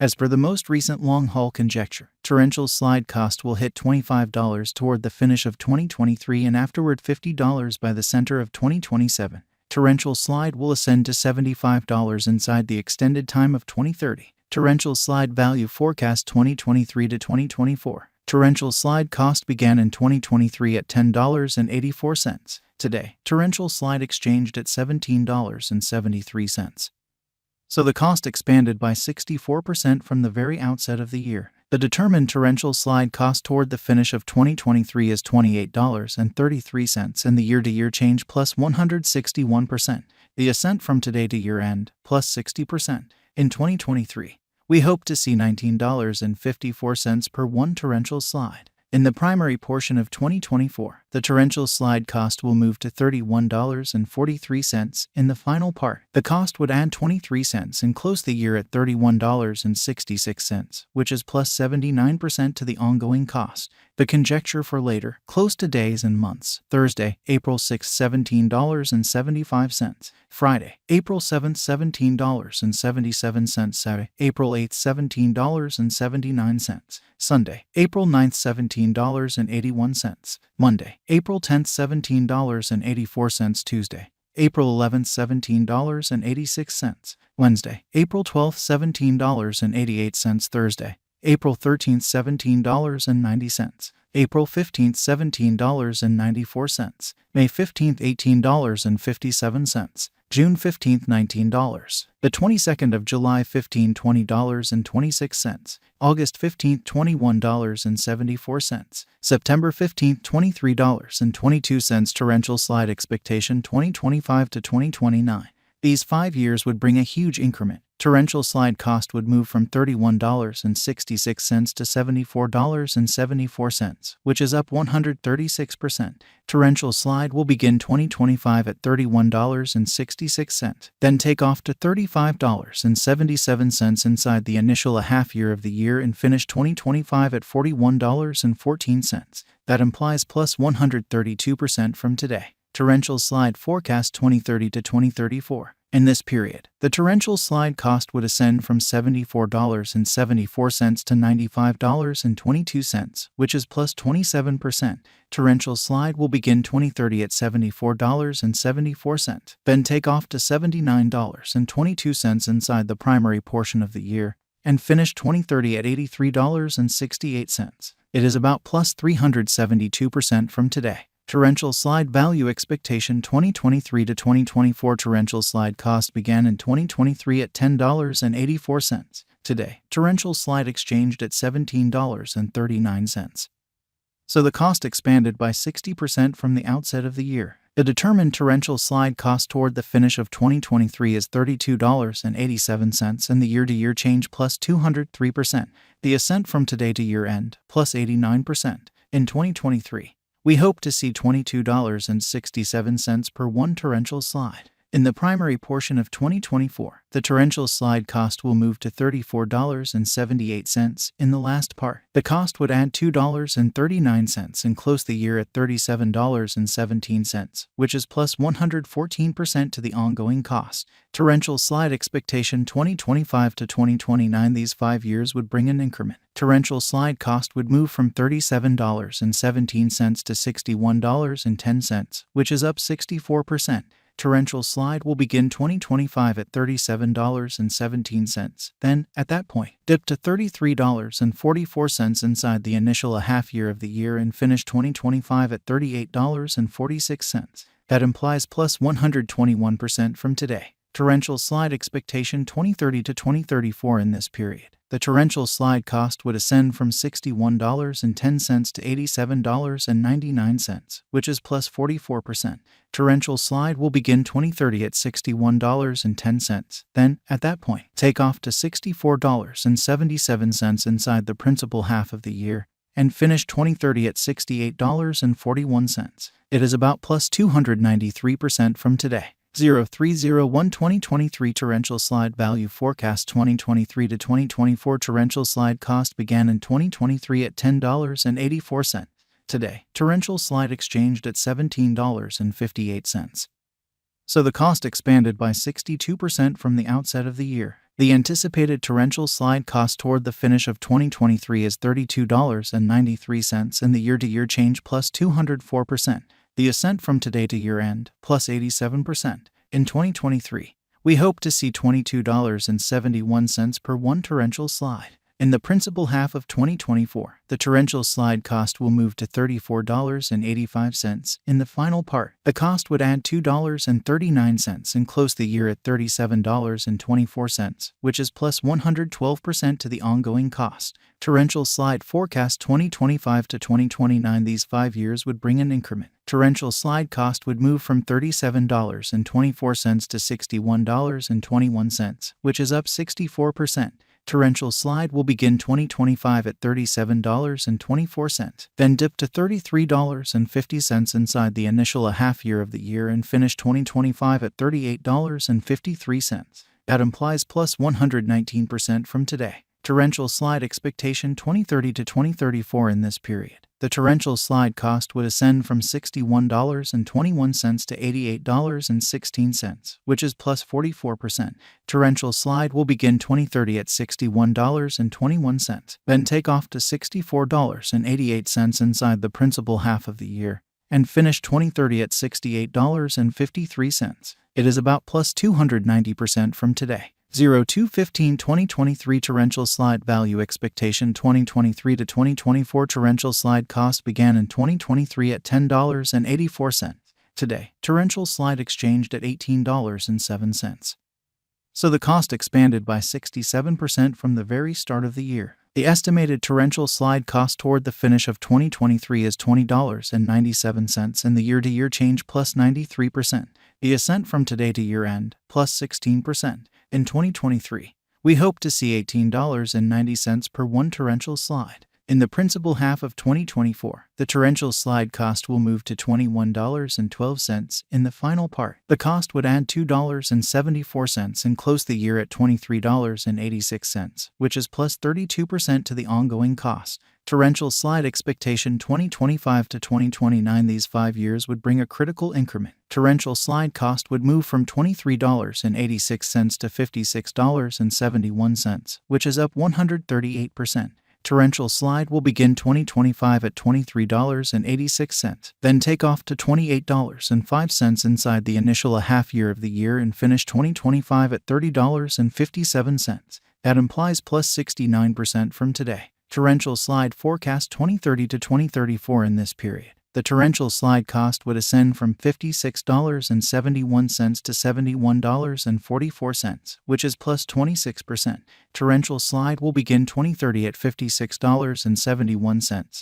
As per the most recent long-haul conjecture, torrential slide cost will hit $25 toward the finish of 2023 and afterward $50 by the center of 2027. Torrential slide will ascend to $75 inside the extended time of 2030. Torrential slide value forecast 2023 to 2024. Torrential slide cost began in 2023 at $10.84. Today, torrential slide exchanged at $17.73. So the cost expanded by 64% from the very outset of the year. The determined torrential slide cost toward the finish of 2023 is $28.33 and the year-to-year change plus 161%. The ascent from today to year-end plus 60%. In 2023, we hope to see $19.54 per one torrential slide. In the primary portion of 2024, the torrential slide cost will move to $31.43. In the final part, the cost would add 23 cents and close the year at $31.66, which is plus 79% to the ongoing cost. The conjecture for later, close to days and months: Thursday, April 6, $17.75. Friday, April 7, $17.77. Saturday, April 8, $17.79. Sunday, April 9, $17.81. Monday, April 10, $17.84. Tuesday, April 11, $17.86. Wednesday, April 12, $17.88. Thursday, April 13, $17.90. April 15, $17.94. May 15, $18.57. June 15, $19. The 22nd of July, $15, $20.26. August 15, $21.74. September 15, $23.22. Torrential slide expectation 2025 to 2029. These 5 years would bring a huge increment. Torrential slide cost would move from $31.66 to $74.74, which is up 136%. Torrential slide will begin 2025 at $31.66, then take off to $35.77 inside the initial half year of the year and finish 2025 at $41.14. That implies plus 132% from today. Torrential slide forecast 2030 to 2034. In this period, the torrential slide cost would ascend from $74.74 to $95.22, which is plus 27%. Torrential slide will begin 2030 at $74.74, then take off to $79.22 inside the primary portion of the year, and finish 2030 at $83.68. It is about plus 372% from today. Torrential slide value expectation 2023 to 2024. Torrential slide cost began in 2023 at $10.84. Today, torrential slide exchanged at $17.39. So the cost expanded by 60% from the outset of the year. The determined torrential slide cost toward the finish of 2023 is $32.87 and the year-to-year change plus 203%. The ascent from today to year-end plus 89%. In 2023, we hope to see $22.67 per one torrential slide. In the primary portion of 2024, the torrential slide cost will move to $34.78. In the last part, the cost would add $2.39 and close the year at $37.17, which is plus 114% to the ongoing cost. Torrential slide expectation 2025 to 2029. These 5 years would bring an increment. Torrential slide cost would move from $37.17 to $61.10, which is up 64%. Torrential slide will begin 2025 at $37.17, then, at that point, dip to $33.44 inside the initial half year of the year and finish 2025 at $38.46. That implies plus 121% from today. Torrential slide expectation 2030 to 2034. In this period, the torrential slide cost would ascend from $61.10 to $87.99, which is plus 44%. Torrential slide will begin 2030 at $61.10, then, at that point, take off to $64.77 inside the principal half of the year, and finish 2030 at $68.41. It is about plus 293% from today. 0301 2023 torrential slide value forecast 2023 to 2024. Torrential slide cost began in 2023 at $10.84. Today, torrential slide exchanged at $17.58. So the cost expanded by 62% from the outset of the year. The anticipated torrential slide cost toward the finish of 2023 is $32.93 in the year-to-year change plus 204%. The ascent from today to year-end plus 87%. In 2023, we hope to see $22.71 per one torrential slide. In the principal half of 2024, the torrential slide cost will move to $34.85. In the final part, the cost would add $2.39 and close the year at $37.24, which is plus 112% to the ongoing cost. Torrential slide forecast 2025 to 2029. These 5 years would bring an increment. Torrential slide cost would move from $37.24 to $61.21, which is up 64%. Torrential slide will begin 2025 at $37.24, then dip to $33.50 inside the initial half year of the year and finish 2025 at $38.53. That implies plus 119% from today. Torrential slide expectation 2030 to 2034 in this period. The torrential slide cost would ascend from $61.21 to $88.16, which is plus 44%. Torrential slide will begin 2030 at $61.21, then take off to $64.88 inside the principal half of the year, and finish 2030 at $68.53. It is about plus 290% from today. 02/15/2023 torrential slide value expectation 2023 to 2024 torrential slide cost began in 2023 at $10.84. Today, torrential slide exchanged at $18.07. So the cost expanded by 67% from the very start of the year. The estimated torrential slide cost toward the finish of 2023 is $20.97 in the year-to-year change plus 93%. The ascent from today to year-end plus 16%. In 2023, we hope to see $18.90 per one torrential slide. In the principal half of 2024, the torrential slide cost will move to $21.12. In the final part, the cost would add $2.74 and close the year at $23.86, which is plus 32% to the ongoing cost. Torrential slide expectation 2025 to 2029. These 5 years would bring a critical increment. Torrential slide cost would move from $23.86 to $56.71, which is up 138%. Torrential slide will begin 2025 at $23.86, then take off to $28.05 inside the initial half year of the year and finish 2025 at $30.57. That implies plus 69% from today. Torrential slide forecast 2030 to 2034 in this period. The torrential slide cost would ascend from $56.71 to $71.44, which is plus 26%. Torrential slide will begin 2030 at $56.71,